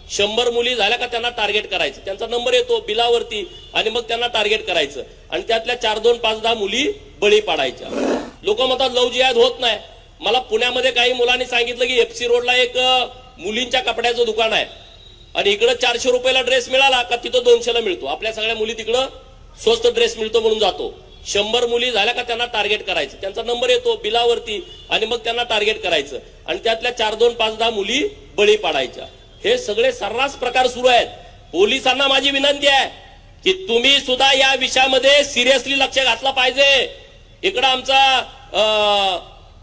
100 मुली झाल्या का त्यांना टार्गेट करायचं, त्यांचा नंबर येतो बिलावरती आणि मग त्यांना टार्गेट करायचं आणि त्यातल्या 4, 2, 5, 10 मुली बळी पाडायच्या. लोक म्हणतात लव्ह जिहाद होत नाही. मला पुण्यामध्ये काही मुलांनी सांगितलं की FC रोडला एक मुलींच्या कपड्याचं दुकान आहे आणि इकडे 400 रुपयाला ड्रेस मिळाला का तिथं 200ला मिळतो. आपल्या सगळ्या मुली तिकडं स्वस्त ड्रेस मिळतो म्हणून जातो. 100 मुली झाल्या का त्यांना टार्गेट करायचं, त्यांचा नंबर येतो बिलावरती आणि मग त्यांना टार्गेट करायचं आणि त्यातल्या 4, 2, 5, 10 मुली बळी पाडायच्या. हे सगळे सर्रास प्रकार सुरू आहेत. पोलिसांना माझी विनंती आहे की तुम्ही सुद्धा या विषयामध्ये सिरियसली लक्ष घातलं पाहिजे. इकडं आमचा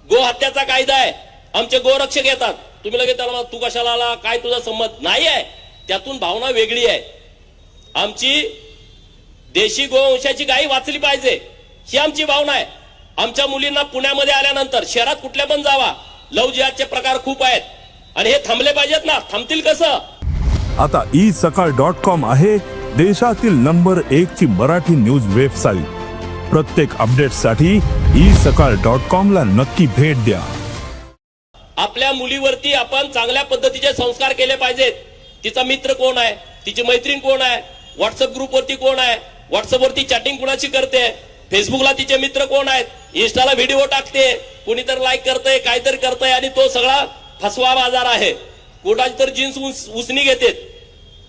गोहत्याचा कायदा आहे, आमचे गोरक्षक येतात, तुम्ही लगेच त्याला तू कशाला आला, काय तुझा संमत नाही आहे. त्यातून भावना वेगळी आहे. आमची देशी गोवंशाची गायी वाचली पाहिजे ही आमची भावना आहे. आमच्या मुलींना पुण्यामध्ये आल्यानंतर शहरात कुठल्या पण जावा, लव्ह जिहादचे प्रकार खूप आहेत आणि हे थांबले पाहिजेत ना. थांबतील कसं? आता isakal.com आहे देशातील नंबर 1 ची मराठी न्यूज वेबसाईट. प्रत्येक अपडेटसाठी isakal.com ला नक्की भेट द्या. आपल्या मुलीवरती आपण चांगल्या पद्धतीचे संस्कार केले पाहिजेत. तिचा मित्र कोण आहे, तिची मैत्रीण कोण आहे, व्हॉट्सअप ग्रुपवरती कोण आहे, व्हॉट्सअपवरती चॅटिंग कुणाची करते, फेसबुकला तिचे मित्र कोण आहेत, इंस्टाला व्हिडिओ टाकते, कोणीतरी लाईक करतंय, काहीतरी करतंय आणि तो सगळा फसवा बाजार आहे. कोणाची तर जीन्स उसनी घेतात,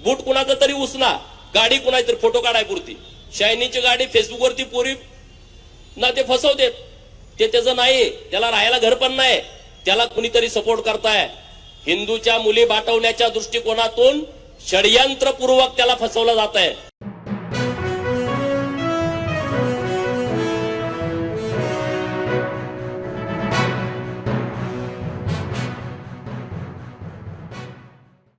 बूट कुणाचा तरी उसना, गाडी कुणाची तरी फोटो काढाय पुरती, शायनीची गाडी फेसबुकवरती पोरी ना ते फसवतात. ते त्याचं नाही, त्याला राहायला घर पण नाही, त्याला कुणीतरी सपोर्ट करताय. हिंदूच्या मुली बाटवण्याच्या दृष्टिकोनातून षडयंत्रपूर्वक त्याला फसवलं जात आहे.